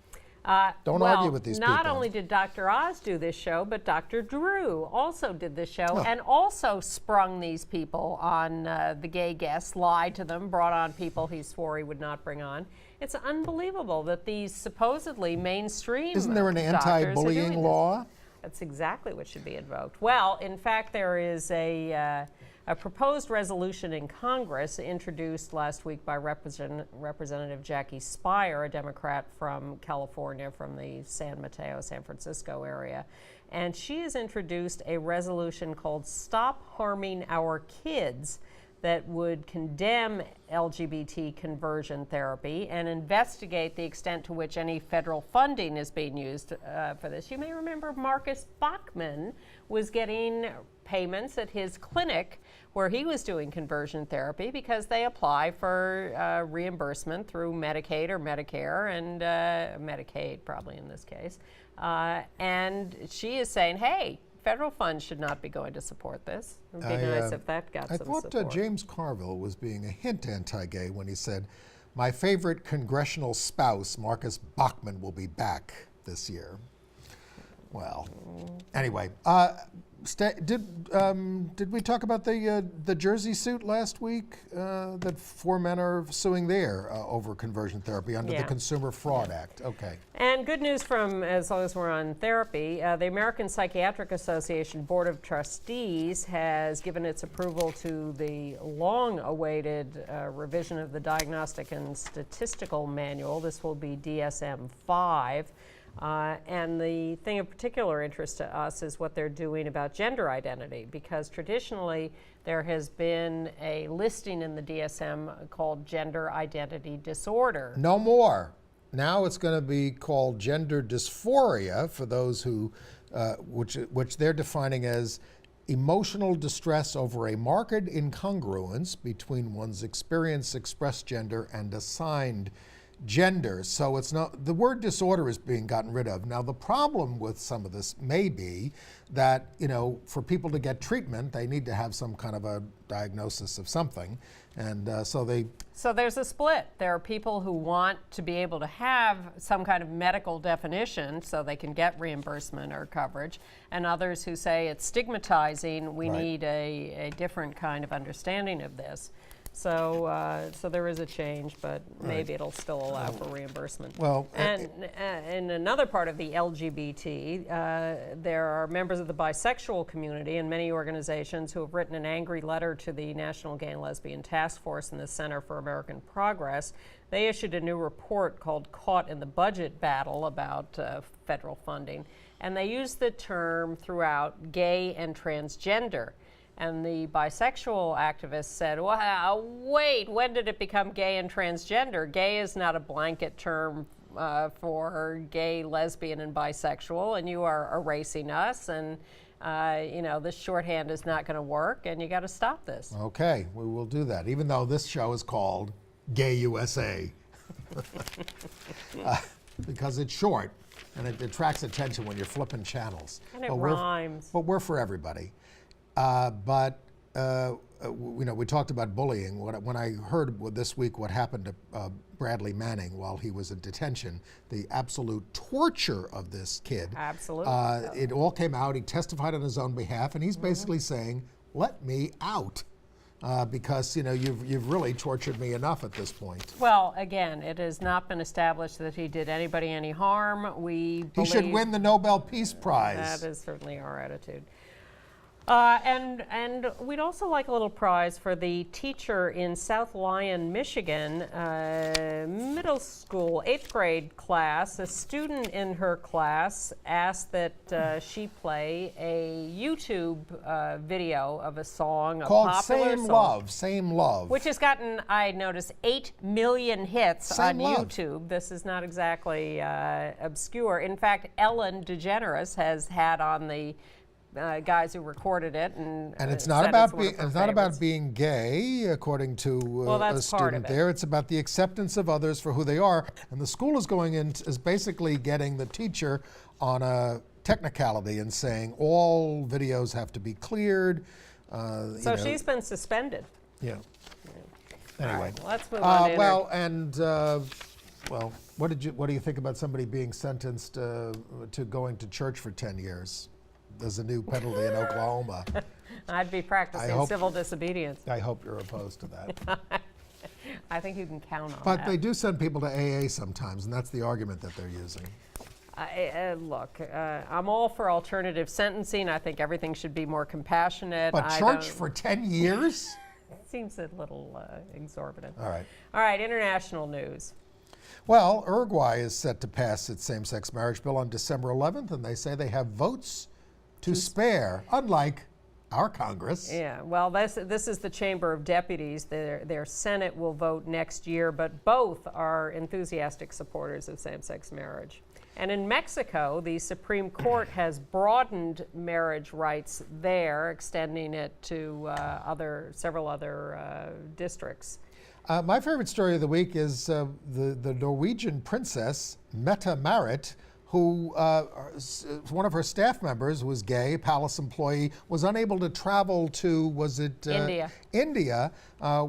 Don't well, argue with these not people. only did Dr. Oz do this show, but Dr. Drew also did this show Oh. and also sprung these people on the gay guests, lied to them, brought on people he swore he would not bring on. It's unbelievable that these supposedly mainstream Isn't there an doctors are doing anti-bullying this. law? That's exactly what should be invoked. Well, in fact, there is a proposed resolution in Congress introduced last week by Representative Jackie Speier, a Democrat from California, from the San Mateo, San Francisco area. And she has introduced a resolution called Stop Harming Our Kids that would condemn LGBT conversion therapy and investigate the extent to which any federal funding is being used for this. You may remember Marcus Bachmann was getting payments at his clinic where he was doing conversion therapy because they apply for reimbursement through Medicaid or Medicare and Medicaid probably in this case. And she is saying, hey, federal funds should not be going to support this. It would be nice if that got some support. I thought James Carville was being a hint anti-gay when he said, my favorite congressional spouse, Marcus Bachmann, will be back this year. Well, anyway, did we talk about the Jersey suit last week? That 4 men are suing there over conversion therapy under the Consumer Fraud Act. Okay. And good news from, as long as we're on therapy, the American Psychiatric Association Board of Trustees has given its approval to the long-awaited revision of the Diagnostic and Statistical Manual. This will be DSM-5. And the thing of particular interest to us is what they're doing about gender identity, because traditionally there has been a listing in the DSM called gender identity disorder. No more. Now it's going to be called gender dysphoria for those who, which they're defining as emotional distress over a marked incongruence between one's experienced expressed gender and assigned gender. So it's not, the word disorder is being gotten rid of. Now the problem with some of this may be that, you know, for people to get treatment, they need to have some kind of a diagnosis of something. And so there's a split. There are people who want to be able to have some kind of medical definition so they can get reimbursement or coverage, and others who say it's stigmatizing, we need a different kind of understanding of this. So there is a change, but maybe it'll still allow for reimbursement. Well, and in another part of the LGBT, there are members of the bisexual community and many organizations who have written an angry letter to the National Gay and Lesbian Task Force and the Center for American Progress. They issued a new report called Caught in the Budget Battle about federal funding, and they used the term throughout gay and transgender. And the bisexual activists said, well, wait, when did it become gay and transgender? Gay is not a blanket term for gay, lesbian, and bisexual, and you are erasing us, and you know, this shorthand is not going to work, and you got to stop this. Okay, we will do that, even though this show is called Gay USA. Because it's short, and it attracts attention when you're flipping channels. And it rhymes. But we're for everybody. You know, we talked about bullying. When I heard this week what happened to Bradley Manning while he was in detention, the absolute torture of this kid. Absolutely. It all came out. He testified on his own behalf, and he's basically saying, "Let me out," because you know you've really tortured me enough at this point. Well, again, it has not been established that he did anybody any harm. He should win the Nobel Peace Prize. That is certainly our attitude. And we'd also like a little prize for the teacher in South Lyon, Michigan, middle school, 8th grade class. A student in her class asked that she play a YouTube video of a song, called a popular Same song, Love, Same Love. which has gotten, I noticed, 8 million hits Same on Love. YouTube. This is not exactly obscure. In fact, Ellen DeGeneres has had on the guys who recorded it, and it's not about being gay, according to a student there. It's about the acceptance of others for who they are, and the school is basically getting the teacher on a technicality and saying all videos have to be cleared. So she's been suspended. Yeah. Anyway, all right, well, let's move on. What do you think about somebody being sentenced to going to church for 10 years? There's a new penalty in Oklahoma. I'd be practicing civil disobedience. I hope you're opposed to that. I think you can count on that. But they do send people to AA sometimes, and that's the argument that they're using. Look, I'm all for alternative sentencing. I think everything should be more compassionate. But church for 10 years? Seems a little exorbitant. All right. All right, international news. Well, Uruguay is set to pass its same-sex marriage bill on December 11th, and they say they have votes to spare, unlike our Congress. Yeah, well, this is the Chamber of Deputies. Their Senate will vote next year, but both are enthusiastic supporters of same-sex marriage. And in Mexico, the Supreme Court has broadened marriage rights there, extending it to several other districts. My favorite story of the week is the Norwegian princess, Mette Marit, who one of her staff members was gay, a palace employee, was unable to travel to, was it India? India,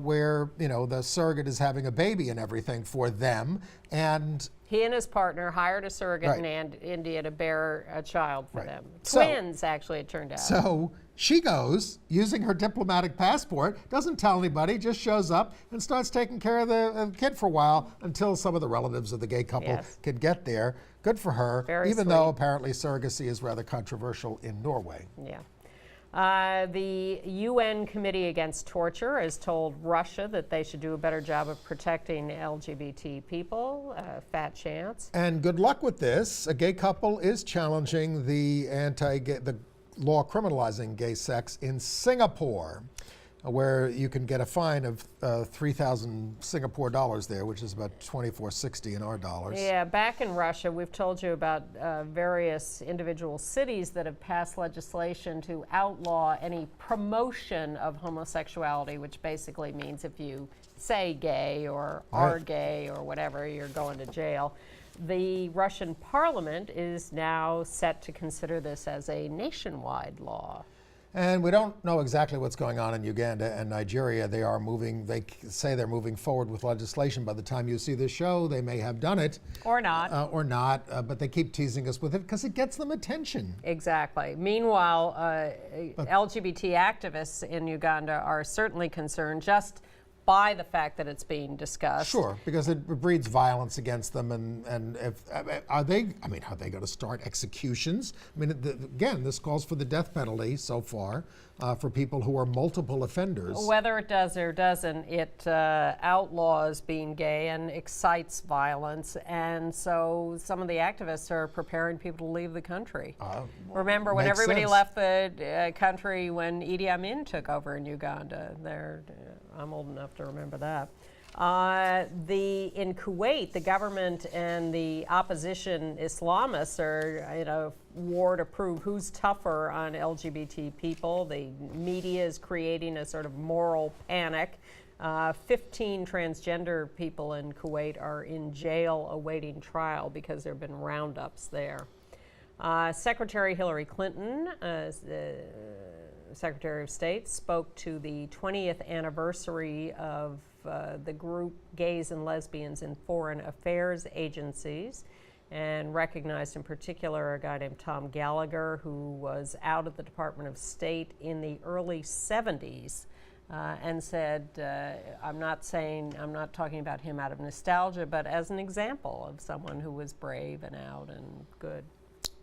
where, you know, the surrogate is having a baby and everything for them. And he and his partner hired a surrogate in India to bear a child for them. Twins, actually, it turned out. So she goes, using her diplomatic passport, doesn't tell anybody, just shows up and starts taking care of the kid for a while until some of the relatives of the gay couple can get there. Good for her, even though apparently surrogacy is rather controversial in Norway. Yeah. The UN Committee Against Torture has told Russia that they should do a better job of protecting LGBT people. Fat chance. And good luck with this. A gay couple is challenging the law criminalizing gay sex in Singapore, where you can get a fine of 3,000 Singapore dollars there, which is about $24.60 in our dollars. Yeah, back in Russia, we've told you about various individual cities that have passed legislation to outlaw any promotion of homosexuality, which basically means if you say gay or are gay or whatever, you're going to jail. The Russian parliament is now set to consider this as a nationwide law. And we don't know exactly what's going on in Uganda and Nigeria. They say they're moving forward with legislation. By the time you see this show, they may have done it. Or not. But they keep teasing us with it because it gets them attention. Exactly. Meanwhile, LGBT activists in Uganda are certainly concerned just by the fact that it's being discussed. Sure, because it breeds violence against them, and are they going to start executions? I mean, again, this calls for the death penalty so far for people who are multiple offenders. Whether it does or doesn't, it outlaws being gay and excites violence, and so some of the activists are preparing people to leave the country. Remember when everybody left the country when Idi Amin took over in Uganda? I'm old enough to remember that. In Kuwait, the government and the opposition Islamists are in a war to prove who's tougher on LGBT people. The media is creating a sort of moral panic. 15 transgender people in Kuwait are in jail awaiting trial because there have been roundups there. Secretary Hillary Clinton, Secretary of State, spoke to the 20th anniversary of the group Gays and Lesbians in Foreign Affairs Agencies and recognized in particular a guy named Tom Gallagher, who was out of the Department of State in the early 70s and said, I'm not talking about him out of nostalgia, but as an example of someone who was brave and out and good.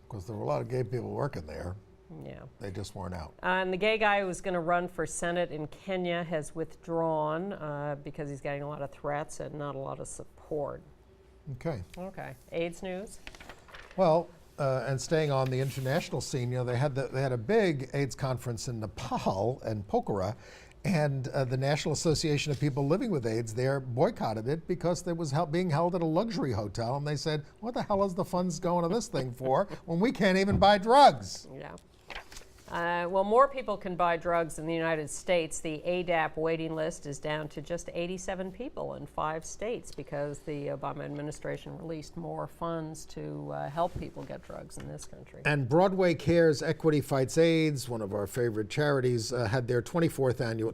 Because there were a lot of gay people working there. Yeah. They just weren't out. And the gay guy who was going to run for Senate in Kenya has withdrawn because he's getting a lot of threats and not a lot of support. Okay. Okay. AIDS news? Well, and staying on the international scene, you know, they had a big AIDS conference in Nepal and Pokhara, and the National Association of People Living with AIDS there boycotted it because it was being held at a luxury hotel, and they said, what the hell is the funds going to this thing for when we can't even buy drugs? Yeah. Well, more people can buy drugs in the United States. The ADAP waiting list is down to just 87 people in 5 states because the Obama administration released more funds to help people get drugs in this country. And Broadway Cares Equity Fights AIDS, one of our favorite charities, had their 24th annual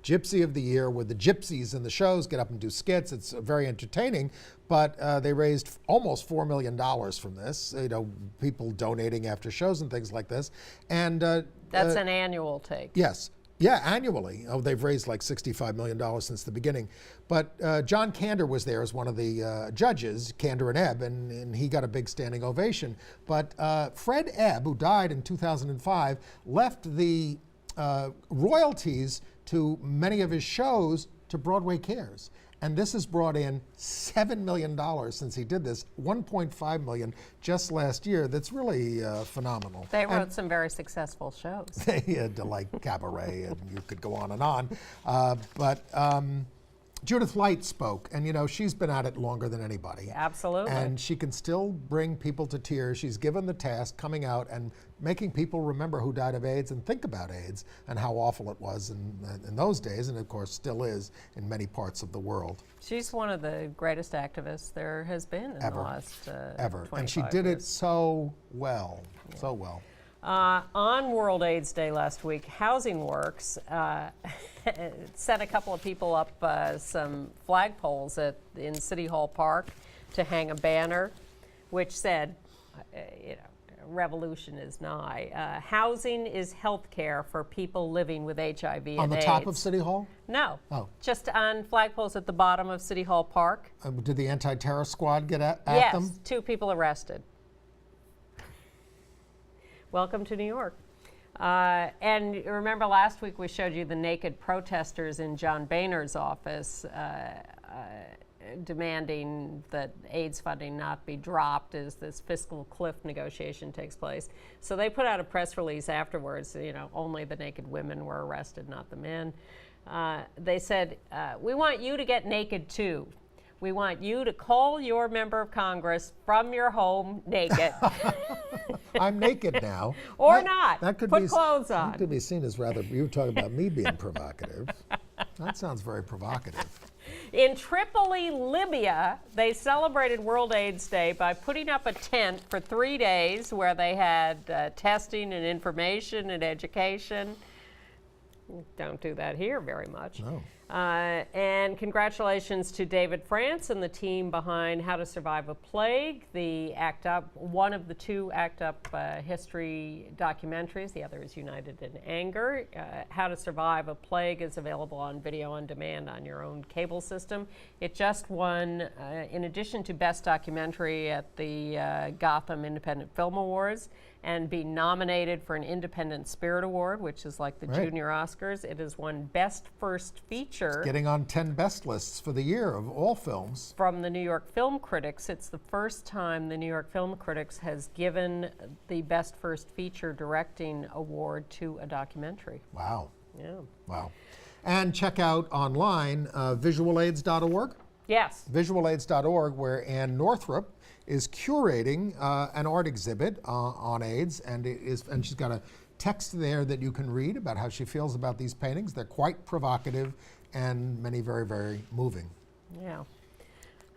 Gypsy of the Year, where the gypsies in the shows get up and do skits. It's very entertaining. But they raised almost $4 million from this, you know, people donating after shows and things like this. And that's an annual take. Yes. Yeah, annually. Oh, they've raised like $65 million since the beginning. But John Kander was there as one of the judges, Kander and Ebb, and he got a big standing ovation. But Fred Ebb, who died in 2005, left the royalties to many of his shows to Broadway Cares. And this has brought in $7 million since he did this, $1.5 million just last year. That's really phenomenal. They wrote some very successful shows. They had like Cabaret, and you could go on and on. But Judith Light spoke, and you know, she's been at it longer than anybody. Absolutely. And she can still bring people to tears. She's given the task coming out and making people remember who died of AIDS and think about AIDS and how awful it was in those days, and of course still is in many parts of the world. She's one of the greatest activists there has been in the last ever. 25 And she did years. it so well, so well. On World AIDS Day last week, Housing Works sent a couple of people up some flagpoles in City Hall Park to hang a banner which said, revolution is nigh. Housing is health care for people living with HIV and AIDS. On the top of City Hall? No. Oh. Just on flagpoles at the bottom of City Hall Park. Did the anti-terror squad get at Yes, them? 2 people arrested. Welcome to New York. And remember last week we showed you the naked protesters in John Boehner's office demanding that AIDS funding not be dropped as this fiscal cliff negotiation takes place. So they put out a press release afterwards, only the naked women were arrested, not the men. They said, we want you to get naked too. We want you to call your member of Congress from your home naked. I'm naked now. Or not. That could Put be, clothes on. That could be seen as rather, you were talking about me being provocative. That sounds very provocative. In Tripoli, Libya, they celebrated World AIDS Day by putting up a tent for 3 days where they had testing and information and education. Don't do that here very much. No. And congratulations to David France and the team behind How to Survive a Plague, the ACT UP, one of the 2 ACT UP history documentaries. The other is United in Anger. How to Survive a Plague is available on video on demand on your own cable system. It just won, in addition to Best Documentary at the Gotham Independent Film Awards, and be nominated for an Independent Spirit Award, which is like the Junior Oscars. It has won Best First Feature. Getting on 10 best lists for the year of all films. From the New York Film Critics. It's the first time the New York Film Critics has given the Best First Feature Directing Award to a documentary. Wow. Yeah. Wow. And check out online visualaids.org. Yes. Visualaids.org, where Ann Northrup is curating an art exhibit on AIDS, and she's got a text there that you can read about how she feels about these paintings. They're quite provocative and many very, very moving. Yeah.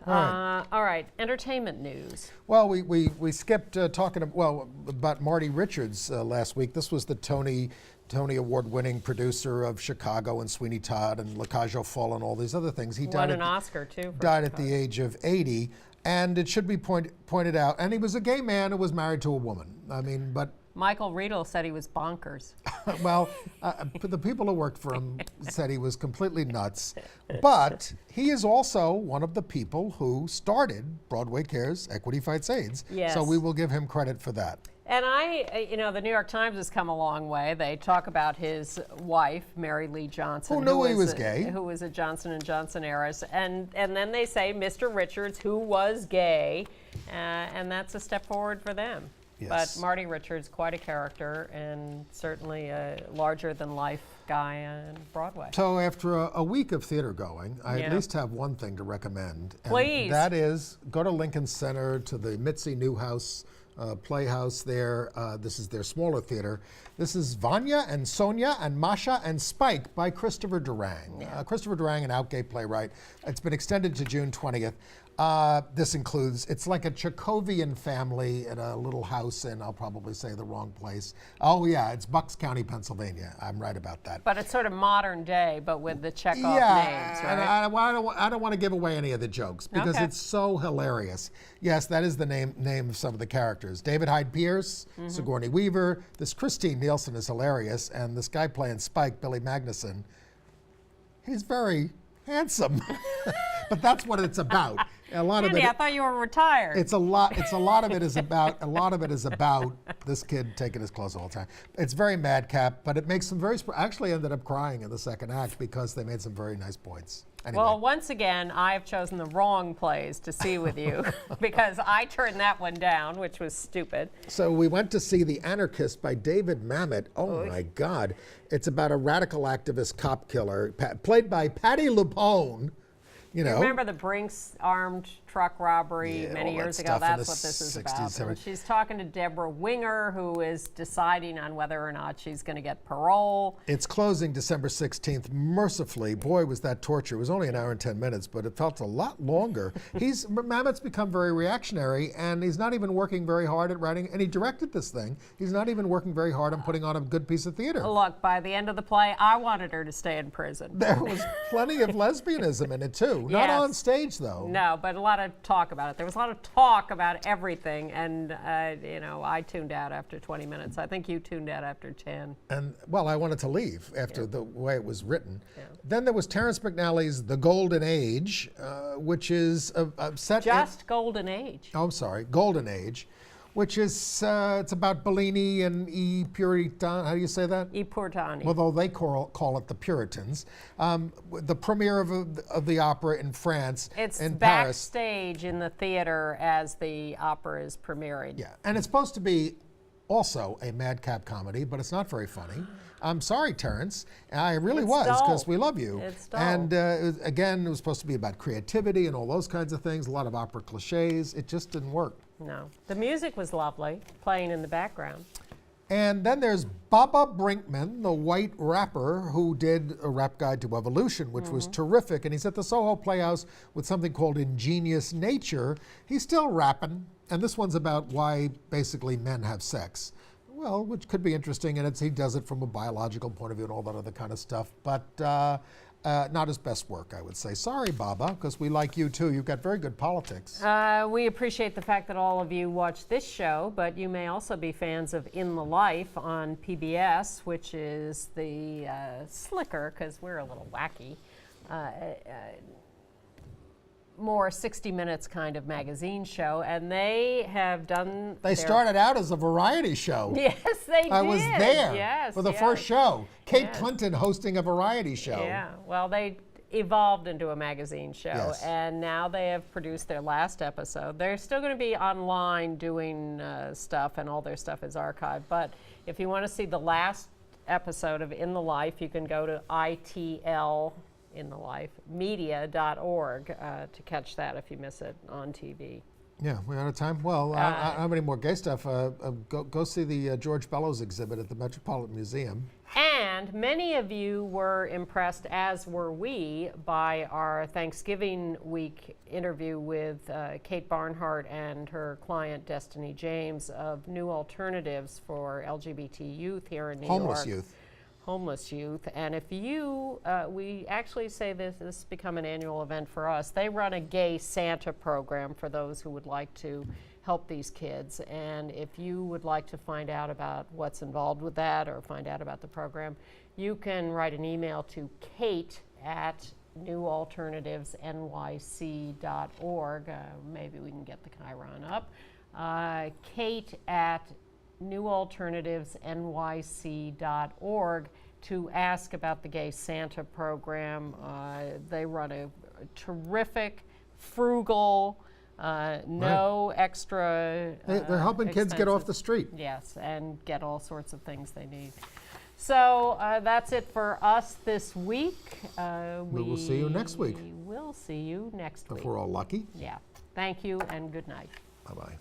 All right. Entertainment news. Well, we skipped talking about Marty Richards last week. This was the Tony Award-winning producer of Chicago and Sweeney Todd and La Cage aux Folles and all these other things. He Won an Oscar too. Died at the age of 80. And it should be pointed out, and he was a gay man who was married to a woman. I mean, but Michael Riedel said he was bonkers. well, the people who worked for him said he was completely nuts. But he is also one of the people who started Broadway Cares Equity Fights AIDS. Yes. So we will give him credit for that. And the New York Times has come a long way. They talk about his wife, Mary Lee Johnson, Who knew he was gay. who was a Johnson & Johnson heiress, and then they say Mr. Richards, who was gay, and that's a step forward for them. Yes. But Marty Richards, quite a character, and certainly a larger-than-life guy on Broadway. So after a week of theater going, I Yeah. at least have one thing to recommend. And Please. that is go to Lincoln Center to the Mitzi Newhouse Playhouse there. This is their smaller theater. This is Vanya and Sonia and Masha and Spike by Christopher Durang. Yeah. Christopher Durang, an Outgate playwright. It's been extended to June 20th. This includes, it's like a Chekhovian family at a little house in, I'll probably say the wrong place. Oh yeah, it's Bucks County, Pennsylvania. I'm right about that. But it's sort of modern day, but with the Chekhov names, and right? I don't want to give away any of the jokes because Okay. it's so hilarious. Yes, that is the name of some of the characters. David Hyde Pierce, Sigourney Weaver. This Christine Nielsen is hilarious, and this guy playing Spike, Billy Magnuson, he's very handsome. But that's what it's about. A lot Andy, of I it. thought you were retired. It's a lot of it is about this kid taking his clothes all the time. It's very madcap, but it makes some very. I actually ended up crying in the second act because they made some very nice points. Anyway. Well, once again, I have chosen the wrong plays to see with you because I turned that one down, which was stupid. So we went to see The Anarchist by David Mamet. Oh my God. It's about a radical activist cop killer played by Patti LuPone. You know. Remember the Brinks armed truck robbery Yeah, many all that years ago? stuff in That's the what this is 60s, about. And 70s. she's talking to Deborah Winger, who is deciding on whether or not she's going to get parole. It's closing December 16th. Mercifully, boy, was that torture. It was only an hour and 10 minutes, but it felt a lot longer. Mamet's become very reactionary, and he's not even working very hard at writing, and he directed this thing. He's not even working very hard on putting on a good piece of theater. Look, by the end of the play, I wanted her to stay in prison. There was plenty of lesbianism in it, too. Not Yes. on stage, though. No, but a lot of talk about it. There was a lot of talk about everything, and I tuned out after 20 minutes. I think you tuned out after 10. And, well, I wanted to leave after the way it was written. Yeah. Then there was Terrence McNally's The Golden Age, which is set Just Golden Age. Oh, I'm sorry, Golden Age, which is, it's about Bellini and I Puritan, how do you say that? I Portani. Although they call it the Puritans. The premiere of the opera in France, It's in Paris. backstage in the theater as the opera is premiering. Yeah, and it's supposed to be also a madcap comedy, but it's not very funny. I'm sorry, Terrence. I really It's was, because dull. we love you. It's dull. And again, it was supposed to be about creativity and all those kinds of things, a lot of opera cliches. It just didn't work. No. The music was lovely, playing in the background. And then there's Baba Brinkman, the white rapper who did A Rap Guide to Evolution, which was terrific. And he's at the Soho Playhouse with something called Ingenious Nature. He's still rapping. And this one's about why basically men have sex. Well, which could be interesting. And he does it from a biological point of view and all that other kind of stuff. But not his best work, I would say. Sorry, Baba, because we like you too. You've got very good politics. We appreciate the fact that all of you watch this show, but you may also be fans of In the Life on PBS, which is the slicker, because we're a little wacky, more 60 Minutes kind of magazine show, and they have done. They started out as a variety show. Yes, they did. I was there yes, for the yes. first show. Kate Yes. Clinton hosting a variety show. Yeah, well, they evolved into a magazine show, Yes. and now they have produced their last episode. They're still going to be online doing stuff, and all their stuff is archived. But if you want to see the last episode of In the Life, you can go to media.org to catch that if you miss it on TV. Yeah, we're out of time. Well, I don't have any more gay stuff. Go see the George Bellows exhibit at the Metropolitan Museum. And many of you were impressed, as were we, by our Thanksgiving week interview with Kate Barnhart and her client Destiny James of New Alternatives for LGBT youth here in New York. Homeless youth. Homeless youth. And if you, we actually say this has become an annual event for us. They run a gay Santa program for those who would like to help these kids. And if you would like to find out about what's involved with that or find out about the program, you can write an email to kate@newalternativesnyc.org. Maybe we can get the Chiron up. kate@newalternativesnyc.org to ask about the Gay Santa program. They run a terrific, frugal, no extra. They're helping kids get off expenses. the street. Yes, and get all sorts of things they need. So that's it for us this week. We will see you next week. We will see you next If week. we're all lucky. Yeah. Thank you and good night. Bye-bye.